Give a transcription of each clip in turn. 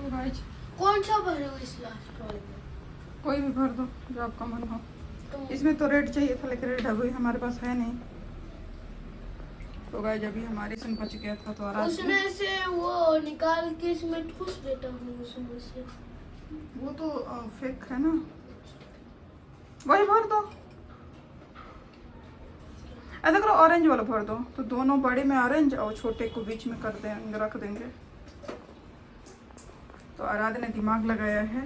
तो गाइस कौन सा भरे हो इस लास्ट वाले में? कोई भी भर दो जो आपका मन हो। तो इसमें तो रेड चाहिए था लेकिन रेड अभी हमारे पास है नहीं। तो गाइस अभी हमारे सन बच गया था तो आराम से उसमें से वो निकाल के इसमें ठूस देता हूँ उसमें से। वो तो फेक है ना, वही भर दो। ऐसा करो ऑरेंज वाला भर दो, तो दोनों बड़े में ऑरेंज और छोटे को बीच में कर देंगे, रख देंगे। तो आराध्या ने दिमाग लगाया है,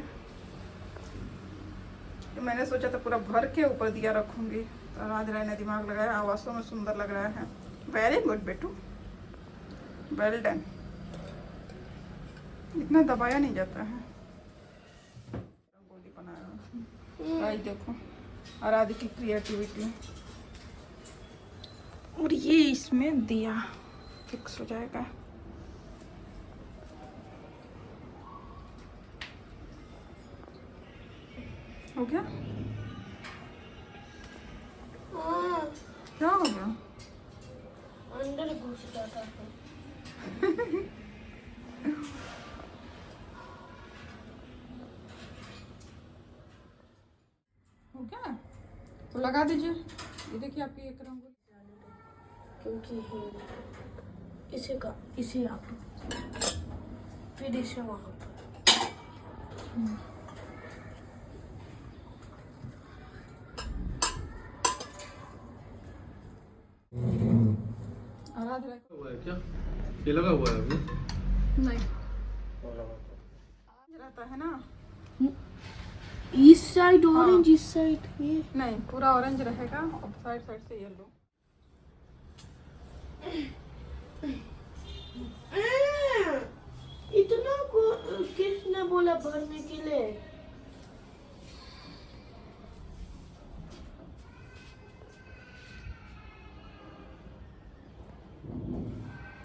तो मैंने सोचा था पूरा भर के ऊपर दिया रखूंगी, तो आराध्या ने दिमाग लगाया। वास्तव में सुंदर लग रहा है। वेरी गुड बेटू, वेल डन। इतना दबाया नहीं जाता है। रंगोली बनाया भाई, देखो आराध्या की क्रिएटिविटी। और ये इसमें दिया फिक्स हो जाएगा। हो गया? क्या हो गया? अंदर घुस जाता है। हो गया? तो लगा दीजिए। ये देखिए आपकी एक रंगोली। क्योंकि इसे यहाँ पर, फिर इसे वहाँ पर। आराध्या हुआ है क्या? ये लगा हुआ है अभी? नहीं रहता है ना, इस साइड ऑरेंज, इस साइड ये। नहीं पूरा ऑरेंज रहेगा और साइड साइड से येलो। इतना को किसने बोला भरने के लिए?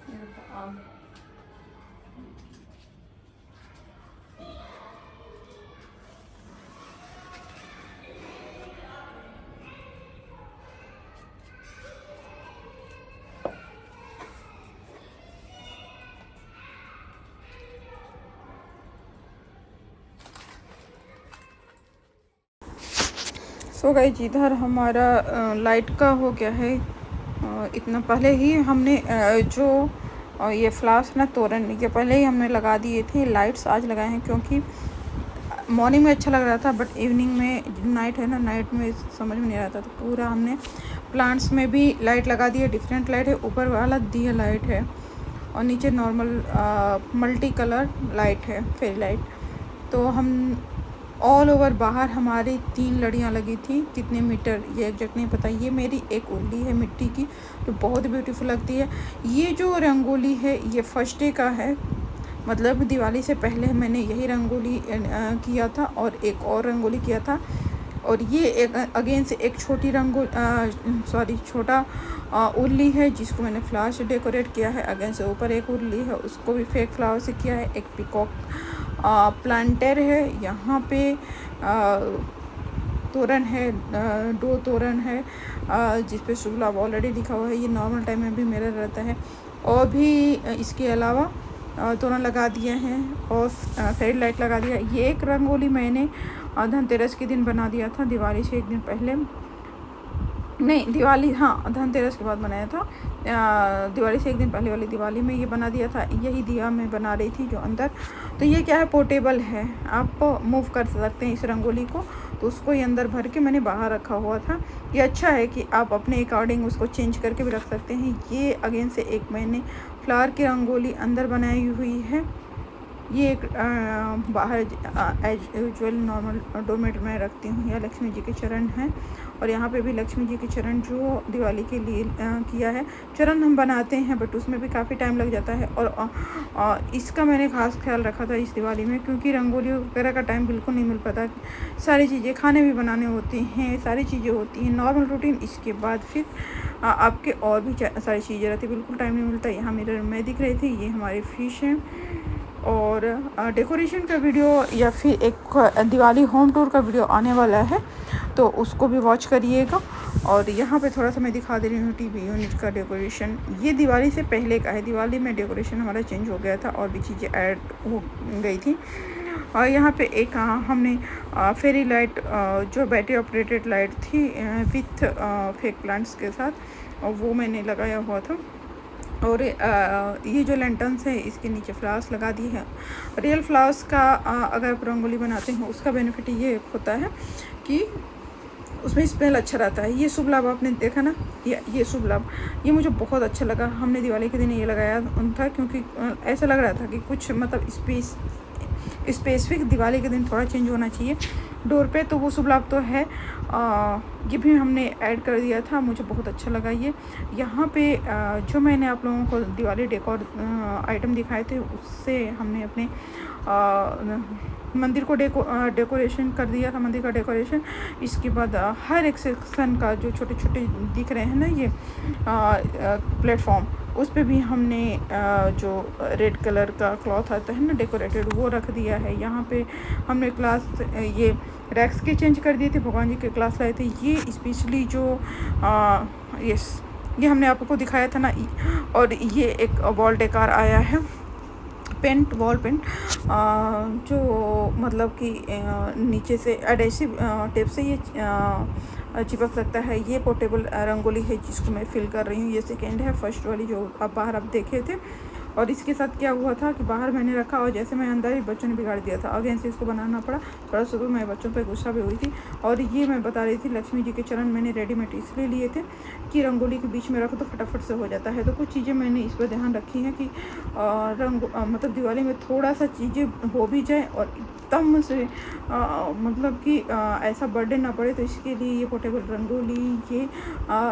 ये देखो आग। सो गाइस इधर हमारा लाइट का हो गया है। इतना पहले ही हमने जो ये फ्लावर्स ना तोरण ये पहले ही हमने लगा दिए थे। लाइट्स आज लगाए हैं क्योंकि मॉर्निंग में अच्छा लग रहा था, बट इवनिंग में नाइट है ना, नाइट में समझ में नहीं आता। तो पूरा हमने प्लांट्स में भी लाइट लगा दी है। डिफरेंट लाइट है, ऊपर वाला दिया लाइट है और नीचे नॉर्मल मल्टी कलर लाइट है, फेरी लाइट। तो हम ऑल ओवर बाहर हमारी 3 लड़ियाँ लगी थी। कितने मीटर ये एग्जैक्ट नहीं पता। ये मेरी एक उल्ली है मिट्टी की, जो बहुत ब्यूटीफुल लगती है। ये जो रंगोली है ये फर्स्ट डे का है, मतलब दिवाली से पहले मैंने यही रंगोली किया था और एक और रंगोली किया था। और ये एक अगेन से एक छोटी छोटा उल्ली है जिसको मैंने फ्लावर से डेकोरेट किया है। अगेन से ऊपर एक उल्ली है, उसको भी फेक फ्लावर से किया है। एक पिकॉक प्लांटर है। यहाँ पे तोरण है, 2 तोरण है जिस पे शुभ लाभ ऑलरेडी लिखा हुआ है। ये नॉर्मल टाइम में भी मेरा रहता है। और भी इसके अलावा तोरण लगा दिए हैं और फेरी लाइट लगा दिया। ये एक रंगोली मैंने धनतेरस के दिन बना दिया था, दिवाली से एक दिन पहले नहीं, दिवाली हाँ धनतेरस के बाद बनाया था। दिवाली से एक दिन पहले वाली दिवाली में ये बना दिया था। यही दिया मैं बना रही थी जो अंदर। तो ये क्या है, पोर्टेबल है, आप मूव कर सकते हैं इस रंगोली को। तो उसको ये अंदर भर के मैंने बाहर रखा हुआ था। ये अच्छा है कि आप अपने अकॉर्डिंग उसको चेंज करके भी रख सकते हैं। ये अगेन से एक मैंने फ्लावर की रंगोली अंदर बनाई हुई है। ये एक बाहर एज यूजुअल नॉर्मल डोरमेट में रखती हूँ। यह लक्ष्मी जी के चरण हैं और यहाँ पे भी लक्ष्मी जी के चरण जो दिवाली के लिए किया है। चरण हम बनाते हैं बट उसमें भी काफ़ी टाइम लग जाता है और इसका मैंने खास ख्याल रखा था इस दिवाली में, क्योंकि रंगोली वगैरह का टाइम बिल्कुल नहीं मिल पाता। सारी चीज़ें खाने भी बनाने होती हैं, सारी चीज़ें होती हैं नॉर्मल रूटीन। इसके बाद फिर आपके और भी सारी चीज़ें रहती, बिल्कुल टाइम नहीं मिलता। यहाँ मिरर में दिख रही थी, ये हमारी फ़िश है और डेकोरेशन का वीडियो या फिर एक दिवाली होम टूर का वीडियो आने वाला है, तो उसको भी वॉच करिएगा। और यहाँ पे थोड़ा सा मैं दिखा दे रही हूँ टीवी यूनिट का डेकोरेशन। ये दिवाली से पहले का है, दिवाली में डेकोरेशन हमारा चेंज हो गया था और भी चीज़ें ऐड हो गई थी। और यहाँ पे एक हमने फेरी लाइट जो बैटरी ऑपरेटेड लाइट थी विथ फेक प्लांट्स के साथ, और वो मैंने लगाया हुआ था। और ये जो लैंटर्न्स है इसके नीचे फ्लावर्स लगा दी है। रियल फ्लावर्स का अगर आप रंगोली बनाते हैं उसका बेनिफिट ये होता है कि उसमें स्मेल अच्छा रहता है। ये शुभ लाभ आपने देखा ना, ये शुभ लाभ ये मुझे बहुत अच्छा लगा। हमने दिवाली के दिन ये लगाया था क्योंकि ऐसा लग रहा था कि कुछ मतलब स्पेसिफिक दिवाली के दिन थोड़ा चेंज होना चाहिए डोर पे, तो वो शुभ लाभ तो है। ये भी हमने ऐड कर दिया था, मुझे बहुत अच्छा लगा ये। यहाँ पे जो मैंने आप लोगों को दिवाली डेकोर आइटम दिखाए थे उससे हमने अपने मंदिर को डेकोरेशन कर दिया था, मंदिर का डेकोरेशन। इसके बाद हर एक सेक्शन का जो छोटे छोटे दिख रहे हैं ना ये प्लेटफॉर्म, उस पे भी हमने जो रेड कलर का क्लॉथ आता है ना डेकोरेटेड, वो रख दिया है। यहाँ पे हमने क्लास ये रैक्स के चेंज कर दिए थे, भगवान जी के क्लास लाए थे। ये स्पेशली जो ये हमने आपको दिखाया था ना। और ये एक वॉल डेकोर आया है, पेंट वॉल पेंट जो मतलब कि नीचे से एडेसिव टेप से ये चिपक सकता है। ये पोर्टेबल रंगोली है जिसको मैं फिल कर रही हूँ। ये सेकेंड है, फर्स्ट वाली जो आप बाहर आप देखे थे। और इसके साथ क्या हुआ था कि बाहर मैंने रखा और जैसे मैं अंदर ही बच्चों ने बिगाड़ दिया था, अगेन से इसको बनाना पड़ा। थोड़ा सा तो मैं बच्चों पे गुस्सा भी हुई थी। और ये मैं बता रही थी लक्ष्मी जी के चरण मैंने रेडीमेड इसलिए लिए थे कि रंगोली के बीच में रखो तो फटाफट से हो जाता है। तो कुछ चीज़ें मैंने इस पर ध्यान रखी हैं कि मतलब दिवाली में थोड़ा सा चीज़ें हो भी जाए और एकदम से मतलब कि ऐसा बर्थडे ना पड़े, तो इसके लिए ये पोर्टेबल रंगोली, ये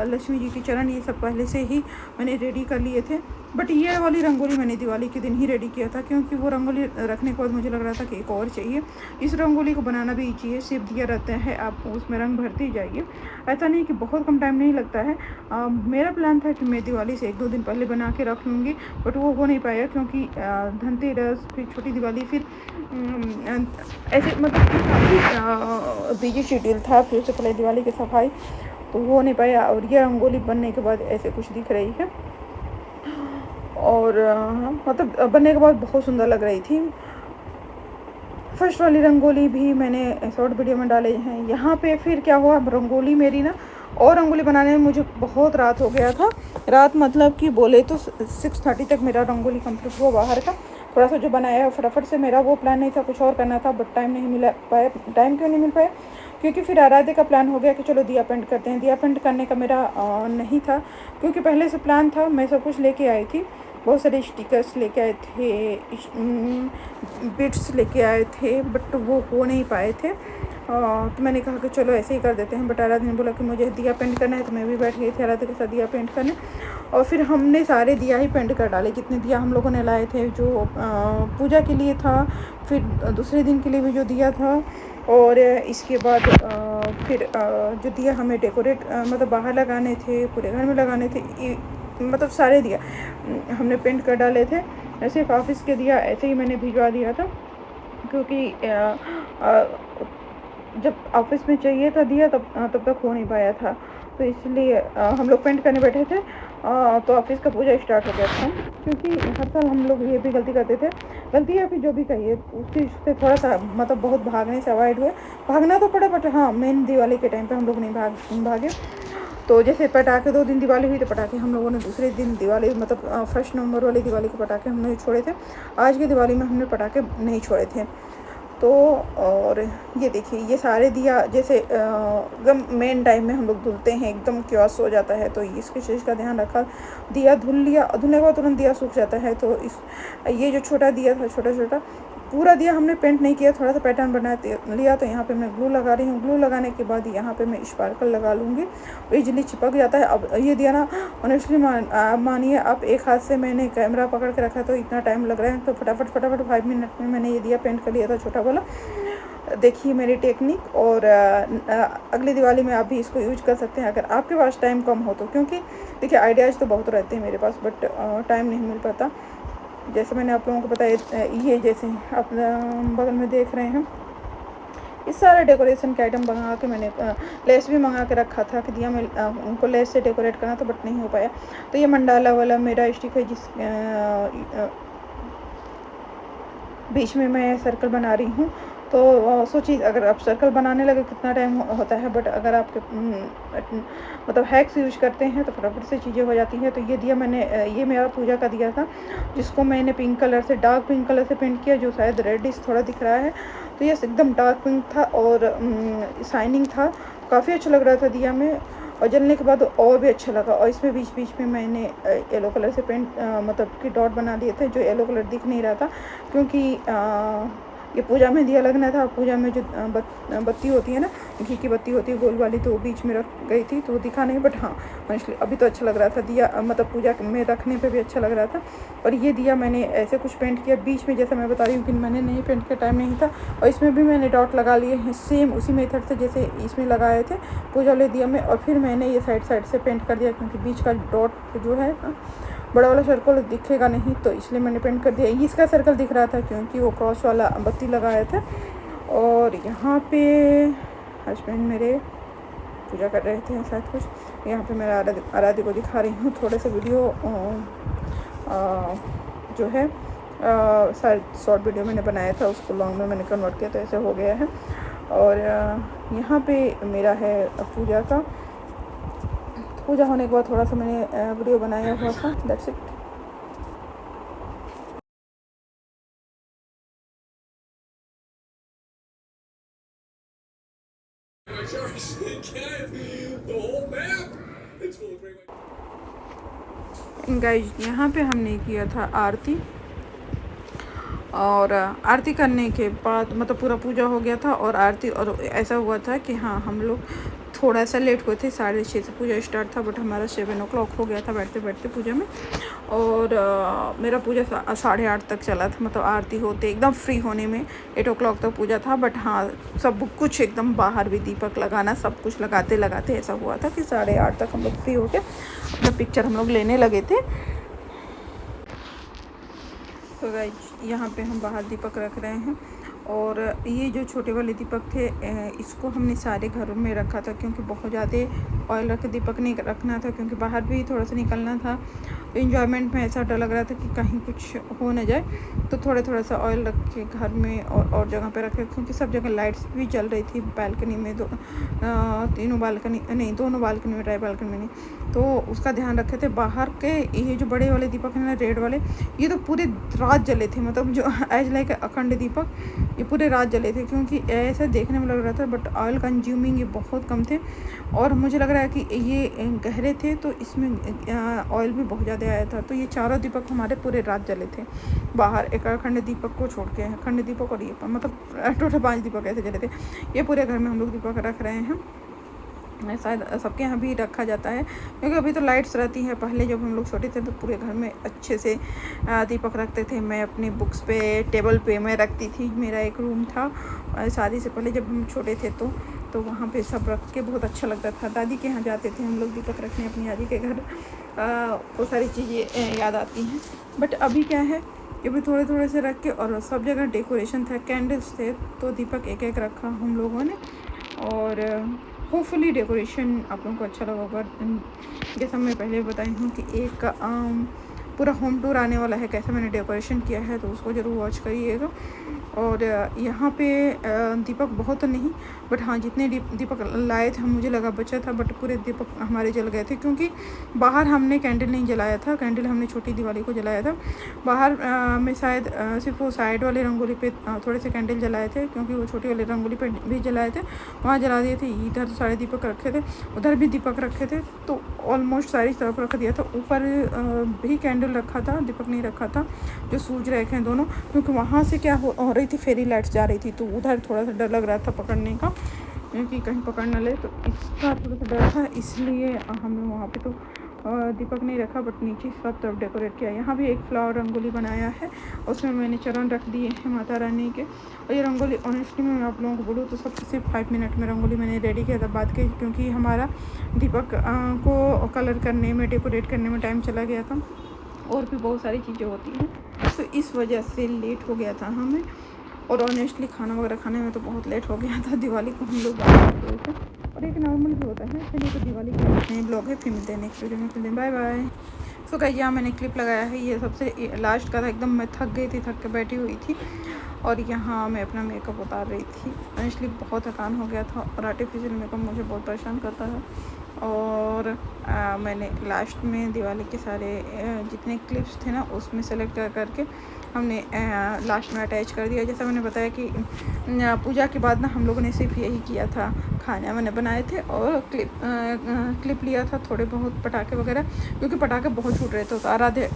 लक्ष्मी जी के चरण, ये सब पहले से ही मैंने रेडी कर लिए थे। बट ये वाली रंगोली मैंने दिवाली के दिन ही रेडी किया था क्योंकि वो रंगोली रखने के बाद मुझे लग रहा था कि एक और चाहिए। इस रंगोली को बनाना भी ईजी है, सिर्फ दिया रहता है, आप उसमें रंग भरते ही जाइए। ऐसा नहीं कि बहुत कम टाइम नहीं लगता है। मेरा प्लान था कि मैं दिवाली से 1-2 दिन पहले बना के रख लूँगी, बट वो हो नहीं पाया क्योंकि धनतेरस, फिर छोटी दिवाली, फिर ऐसे मतलब काफ़ी बिजी शेड्यूल था। फिर उससे पहले दिवाली की सफाई, तो वो नहीं पाया। और ये रंगोली बनने के बाद ऐसे कुछ दिख रही है और मतलब बनने के बाद बहुत सुंदर लग रही थी। फर्स्ट वाली रंगोली भी मैंने शॉर्ट वीडियो में डाले हैं। यहाँ पे फिर क्या हुआ, रंगोली मेरी ना, और रंगोली बनाने में मुझे बहुत रात हो गया था। रात मतलब कि बोले तो 6:30 तक मेरा रंगोली कंप्लीट हुआ बाहर का। थोड़ा सा जो बनाया है फटाफट से, मेरा वो प्लान नहीं था, कुछ और करना था, बट टाइम नहीं मिला पाया। टाइम क्यों नहीं मिल पाया? क्योंकि फिर आराध्य का प्लान हो गया कि चलो दिया पेंट करते हैं। दिया पेंट करने का मेरा नहीं था क्योंकि पहले से प्लान था। मैं सब कुछ लेके आई थी, बहुत सारे स्टिकर्स लेके आए थे, बिट्स लेके आए थे, बट वो हो नहीं पाए थे। तो मैंने कहा कि चलो ऐसे ही कर देते हैं। बट आराध्य ने बोला कि मुझे दिया पेंट करना है, तो मैं भी बैठ गई थी आराध्य के साथ दिया पेंट करने। और फिर हमने सारे दिया ही पेंट कर डाले, जितने दिया हम लोगों ने लाए थे, जो पूजा के लिए था, फिर दूसरे दिन के लिए भी जो दिया था। और इसके बाद फिर जो दिया हमें डेकोरेट मतलब बाहर लगाने थे, पूरे घर में लगाने थे, मतलब सारे दिया हमने पेंट कर डाले थे। सिर्फ ऑफिस के दिया ऐसे ही मैंने भिजवा दिया था क्योंकि जब ऑफिस में चाहिए था दिया तब तक हो नहीं पाया था, तो इसलिए हम लोग पेंट करने बैठे थे। तो ऑफिस का पूजा स्टार्ट हो गया था। क्योंकि हर साल हम लोग ये भी गलती करते थे, गलती या फिर जो भी कहिए, उससे थोड़ा सा मतलब बहुत भागने से अवॉइड हुए। भागना तो पड़ा, बट हाँ मेन दिवाली के टाइम पे हम लोग नहीं भागे। तो जैसे पटाखे 2 दिन दिवाली हुई, तो पटाखे हम लोगों ने दूसरे दिन दिवाली मतलब 1 नवंबर वाली दिवाली के पटाखे हमने छोड़े थे। आज की दिवाली में हमने पटाखे नहीं छोड़े थे। तो और ये देखिए, ये सारे दिया जैसे एकदम मेन टाइम में हम लोग धुलते हैं, एकदम क्योस हो जाता है, तो इसके चीज़ का ध्यान रखा। दिया धुलने के बाद तुरंत दिया सूख जाता है। तो ये जो छोटा दिया था, छोटा पूरा दिया हमने पेंट नहीं किया, थोड़ा सा पैटर्न बना लिया। तो यहाँ पे मैं ग्लू लगा रही हूँ। ग्लू लगाने के बाद यहाँ पे मैं स्पार्कल लगा लूँगी, इजीली चिपक जाता है। अब ये दिया ना, ऑनेस्टली मानिए आप, एक हाथ से मैंने कैमरा पकड़ के रखा तो इतना टाइम लग रहा है, तो फटाफट 5 मिनट में मैंने ये दिया पेंट कर लिया था, छोटा वाला। देखिए मेरी टेक्निक। और अगली दिवाली में आप भी इसको यूज कर सकते हैं अगर आपके पास टाइम कम हो तो। क्योंकि देखिए आइडियाज़ तो बहुत रहते हैं मेरे पास, बट टाइम नहीं मिल पाता। जैसे मैंने आप लोगों को बताया, ये जैसे आप बगल में देख रहे हैं, इस सारे डेकोरेशन के आइटम मंगा के मैंने लेस भी मंगा के रखा था कि दिया में उनको लेस से डेकोरेट करना था, बट नहीं हो पाया। तो ये मंडाला वाला मेरा स्टिक है, जिस बीच में मैं सर्कल बना रही हूँ। तो सोचिए अगर आप सर्कल बनाने लगे कितना टाइम होता है, बट अगर आपके मतलब हैक्स यूज करते हैं तो फटाफट से चीज़ें हो जाती हैं। तो ये दिया मैंने, ये मेरा पूजा का दिया था, जिसको मैंने पिंक कलर से, डार्क पिंक कलर से पेंट किया, जो शायद रेडिश थोड़ा दिख रहा है। तो ये एकदम डार्क पिंक था और शाइनिंग था, काफ़ी अच्छा लग रहा था दिया में, और जलने के बाद और भी अच्छा लगा। और इसमें बीच बीच में मैंने येलो कलर से पेंट मतलब कि डॉट बना दिए थे, जो येलो कलर दिख नहीं रहा था, क्योंकि ये पूजा में दिया लगना था। पूजा में जो बत्ती होती है ना, घी की बत्ती होती है गोल वाली, तो वो बीच में रख गई थी, तो वो दिखा नहीं, बट हाँ ऑनेस्टली अभी तो अच्छा लग रहा था दिया, मतलब पूजा में रखने पे भी अच्छा लग रहा था। और ये दिया मैंने ऐसे कुछ पेंट किया बीच में, जैसा मैं बता रही हूँ कि मैंने नहीं पेंट का टाइम नहीं था। और इसमें भी मैंने डॉट लगा लिए हैं, सेम उसी मेथड से जैसे इसमें लगाए थे पूजा वाले दिया में। और फिर मैंने ये साइड से पेंट कर दिया, क्योंकि बीच का डॉट जो है बड़ा वाला सर्कल दिखेगा नहीं, तो इसलिए मैंने पेंट कर दिया। इसका सर्कल दिख रहा था क्योंकि वो क्रॉस वाला बत्ती लगाया था। और यहाँ पे हस्बैंड मेरे पूजा कर रहे थे शायद कुछ। यहाँ पे मैं आराध्य को दिखा रही हूँ, थोड़े से वीडियो जो है शायद शॉर्ट वीडियो मैंने बनाया था, उसको लॉन्ग में मैंने कन्वर्ट किया, तो ऐसे हो गया है। और यहाँ पे मेरा है पूजा का, पूजा होने के बाद थोड़ा सा मैंने वीडियो बनाया हुआ था, दैट्स इट। गाइस यहाँ पे हमने किया था आरती, और आरती करने के बाद मतलब पूरा पूजा हो गया था और आरती, और ऐसा हुआ था कि हाँ हम लोग थोड़ा सा लेट हुए थे, 6:30 से पूजा स्टार्ट था, बट हमारा 7 o'clock हो गया था बैठते बैठते पूजा में। और मेरा पूजा 8:30 तक चला था, मतलब आरती होते एकदम फ्री होने में 8 o'clock तक पूजा था। बट हाँ सब कुछ एकदम बाहर भी दीपक लगाना, सब कुछ लगाते लगाते ऐसा हुआ था कि 8:30 तक हम लोग फ्री हो गए, अपना पिक्चर हम लोग लेने लगे थे। तो गाइस यहाँ पे हम बाहर दीपक रख रहे हैं, और ये जो छोटे वाले दीपक थे इसको हमने सारे घरों में रखा था, क्योंकि बहुत ज़्यादा ऑयल रख के दीपक नहीं रखना था, क्योंकि बाहर भी थोड़ा सा निकलना था। तो इन्जॉयमेंट में ऐसा डर लग रहा था कि कहीं कुछ हो न जाए, तो थोड़ा सा ऑयल रख के घर में और जगह पे रखे, क्योंकि सब जगह लाइट्स भी जल रही थी। बालकनी में दोनों बालकनी में, ट्राई बालकनी में नहीं, तो उसका ध्यान रखे थे। बाहर के ये जो बड़े वाले दीपक हैं ना, रेड वाले, ये तो पूरे रात जले थे, मतलब जो एज लाइक अखंड दीपक, ये पूरे रात जले थे, क्योंकि ऐसा देखने में लग रहा था। बट ऑयल कंज्यूमिंग ये बहुत कम थे, और मुझे लग रहा है कि ये गहरे थे, तो इसमें ऑयल भी बहुत ज़्यादा आया था। तो ये चारों दीपक हमारे पूरे रात जले थे बाहर, एक अखंड दीपक को छोड़ के, अखंड दीपक और ये मतलब टोटल 5 दीपक ऐसे जले थे। ये पूरे घर में हम लोग दीपक रख रहे हैं, शायद सबके यहाँ भी रखा जाता है, क्योंकि अभी तो लाइट्स रहती हैं। पहले जब हम लोग छोटे थे तो पूरे घर में अच्छे से दीपक रखते थे। मैं अपनी बुक्स पे, टेबल पे मैं रखती थी। मेरा एक रूम था शादी से पहले जब हम छोटे थे, तो वहाँ पे सब रख के बहुत अच्छा लगता था। दादी के यहाँ जाते थे हम लोग दीपक रखने, अपनी दादी के घर, वो सारी चीज़ें याद आती हैं। बट अभी क्या है, ये भी थोड़े से रख के, और सब जगह डेकोरेशन था, कैंडल्स थे, तो दीपक एक एक रखा हम लोगों ने। और होपफुली डेकोरेशन आप लोगों को अच्छा लगा होगा। जैसा मैं पहले बताई हूँ कि एक पूरा होम टूर आने वाला है, कैसा मैंने डेकोरेशन किया है, तो उसको ज़रूर वॉच करिएगा। और यहाँ पे दीपक बहुत नहीं, बट हाँ जितने दीपक लाए थे, मुझे लगा बचा था, बट पूरे दीपक हमारे जल गए थे, क्योंकि बाहर हमने कैंडल नहीं जलाया था। कैंडल हमने छोटी दिवाली को जलाया था। बाहर में शायद सिर्फ वो साइड वाले रंगोली पे थोड़े से कैंडल जलाए थे, क्योंकि वो छोटी वाले रंगोली पे भी जलाए थे, वहाँ जला दिए थे। इधर सारे दीपक रखे थे, उधर भी दीपक रखे थे, तो ऑलमोस्ट सारी तरफ रख दिया था। ऊपर भी कैंडल रखा था, दीपक नहीं रखा था, जो सूझ रहे हैं दोनों, क्योंकि वहाँ से क्या हो रही थी, फेरी लाइट्स जा रही थी, तो उधर थोड़ा सा डर लग रहा था पकड़ने का, क्योंकि कहीं पकड़ न ले, तो इसका थोड़ा सा डर था, इसलिए हमने वहाँ पे तो दीपक नहीं रखा, बट नीचे सब तरफ डेकोरेट किया। यहाँ भी एक फ्लावर रंगोली बनाया है, उसमें मैंने चरण रख दिए हैं माता रानी के। और ये रंगोली ऑनेस्टली मैं आप लोगों को बोलूँ तो सब सिर्फ 5 मिनट में रंगोली मैंने रेडी किया था बाद के, क्योंकि हमारा दीपक को कलर करने में, डेकोरेट करने में टाइम चला गया था, और भी बहुत सारी चीज़ें होती हैं। तो इस वजह से लेट हो गया था हमें। और ऑनेस्टली खाना वगैरह खाने में तो बहुत लेट हो गया था। दिवाली को हम लोग गए थे और एक नॉर्मल भी होता है। चलिए तो दिवाली के नए ब्लॉग है, फिर मिलते हैं नेक्स्ट वीडियो में। फिर बाय बाय। सो गाइस यहाँ मैंने क्लिप लगाया है, ये सबसे लास्ट का था। एकदम मैं थक गई थी, थक के बैठी हुई थी और यहाँ मैं अपना मेकअप उतार रही थी। ऑनेस्टली बहुत थकान हो गया था और आर्टिफिशियल मेकअप मुझे बहुत परेशान करता है। और मैंने लास्ट में दिवाली के सारे जितने क्लिप्स थे ना उसमें सेलेक्ट करके हमने लास्ट में अटैच कर दिया। जैसा मैंने बताया कि पूजा के बाद ना हम लोगों ने सिर्फ यही किया था, खाना मैंने बनाए थे और क्लिप लिया था, थोड़े बहुत पटाखे वगैरह, क्योंकि पटाखे बहुत छूट रहे थे तो आराधे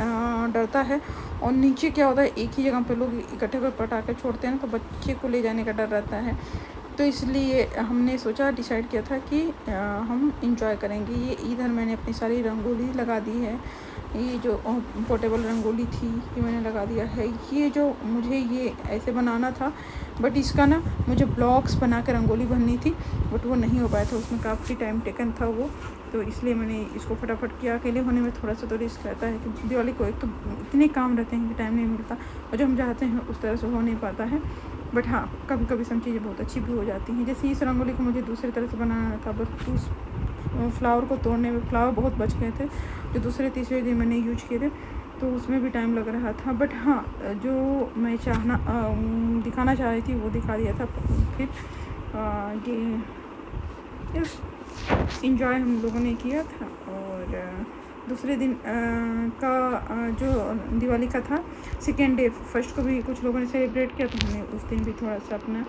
डरता है। और नीचे क्या होता है, एक ही जगह पे लोग इकट्ठे होकर पटाखे छोड़ते हैं ना, तो बच्चे को ले जाने का डर रहता है। तो इसलिए हमने सोचा, डिसाइड किया था कि हम इंजॉय करेंगे। ये इधर मैंने अपनी सारी रंगोली लगा दी है। ये जो पोर्टेबल रंगोली थी ये मैंने लगा दिया है। ये जो मुझे ये ऐसे बनाना था, बट इसका ना मुझे ब्लॉक्स बना के रंगोली बननी थी, बट वो नहीं हो पाया था, उसमें काफ़ी टाइम टेकन था वो। तो इसलिए मैंने इसको फटाफट किया। अकेले होने में थोड़ा सा तो रिस्क रहता है कि दिवाली को एक तो इतने काम रहते हैं कि टाइम नहीं मिलता और जो हम चाहते हैं उस तरह से हो नहीं पाता है। बट हाँ, कभी कभी सब चीज़ें बहुत अच्छी भी हो जाती हैं। जैसे इस रंगोली को मुझे दूसरी तरह से बनाना था, बस उस फ्लावर को तोड़ने में फ्लावर बहुत बच गए थे जो दूसरे तीसरे दिन मैंने यूज किए थे, तो उसमें भी टाइम लग रहा था। बट हाँ, जो मैं दिखाना चाह रही थी वो दिखा दिया था। फिर ये इंजॉय हम लोगों ने किया था। और दूसरे दिन का जो दिवाली का था, सेकेंड डे, फर्स्ट को भी कुछ लोगों ने सेलिब्रेट किया, तो हमने उस दिन भी थोड़ा सा अपना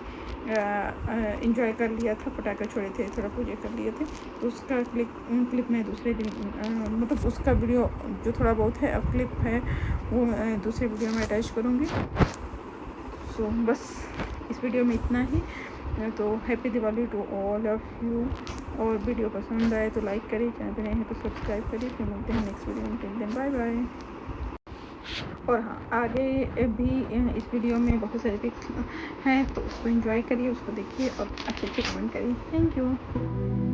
इंजॉय कर लिया था। पटाखे छोड़े थे, थोड़ा पूजा कर लिए थे, तो उसका क्लिप में दूसरे दिन मतलब उसका वीडियो जो थोड़ा बहुत है अब क्लिप है वो मैं दूसरे वीडियो में अटैच करूँगी। सो बस इस वीडियो में इतना ही। तो happy Diwali to all of you. और वीडियो पसंद आए तो लाइक करिए, चैनल पर नए हैं तो सब्सक्राइब करिए। फिर मिलते हैं नेक्स्ट वीडियो में। Till then bye bye. और हाँ, आगे भी इस वीडियो में बहुत सारे पिक्स हैं, तो उसको एंजॉय करिए, उसको देखिए और अच्छे अच्छे कमेंट करिए। Thank you.